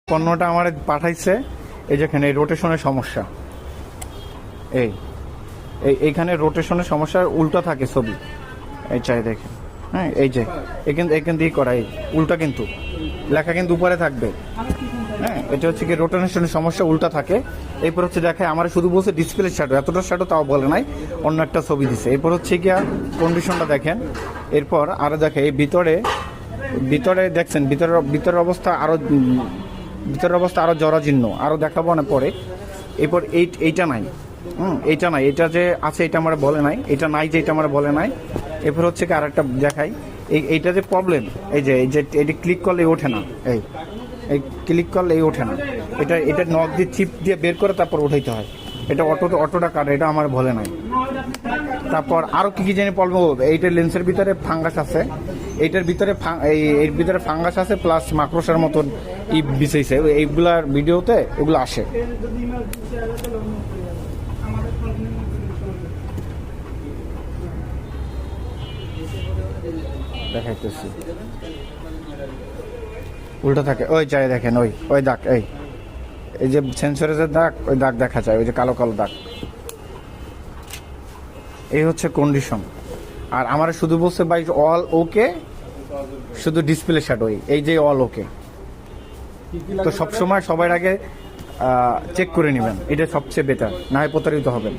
পণ্যটা আমার পাঠাইছে, এই যেখানে এই রোটেশনের সমস্যা, এইখানে রোটেশনের সমস্যা, উল্টা থাকে ছবি, এই চাই দেখেন। হ্যাঁ, এই যে এখান দিয়ে করা, এই উল্টা, কিন্তু লেখা কিন্তু উপরে থাকবে। হ্যাঁ, এটা হচ্ছে কি রোটেশনের সমস্যা, উল্টা থাকে। এরপর হচ্ছে দেখায় আমার শুধু বলছে ডিসপ্লে শ্যাডো, এতটা শ্যাডো তাও বলে নাই, অন্য একটা ছবি দিছে। এরপর হচ্ছে গিয়া কন্ডিশনটা দেখেন। এরপর আরো দেখে এই ভিতরে দেখছেন ভিতরের অবস্থা আরো জরাজীর্ণ, আরো দেখাবো না পরে। এরপর এইটা নাই, এইটা নাই, এটা যে আছে এটা আমার বলে নাই, এটা নাই যে এটা আমার বলে নাই। এরপর হচ্ছে কি আরেকটা দেখাই, এইটা যে প্রবলেম, এই যে এটা ক্লিক করলে ওঠে না, এই ক্লিক করলে ওঠে না, এটা নখ দিয়ে চিপ দিয়ে বের করে তারপর উঠাইতে হয়। এটা অটোটা কাটে, এটা আমার বলে নাই। তারপর আরো কি জানি প্রবলেম, এইটার লেন্সের ভিতরে ফাঙ্গাস আছে, এইটার ভিতরে এর ভিতরে ফাঙ্গাস আছে, প্লাস মাকড়সার মতন বিছাইছে, এইগুলার ভিডিওতে এগুলো আসে। দেখাইতেছি, উল্টো থাকে, ওই যায় দেখেন, ওই দাগ, এই যে সেন্সরের দাগ, ওই দাগ দেখা যায়, ওই যে কালো কালো দাগ। এই হচ্ছে কন্ডিশন। আর আমার শুধু বলছে ভাই অল ওকে, শুধু ডিসপ্লে শ্যাডো, এই যে অল ওকে। তো সবসময় সবার আগে চেক করে নেবেন, এটা সবচেয়ে বেটার, না হয় প্রতারিত হবেন।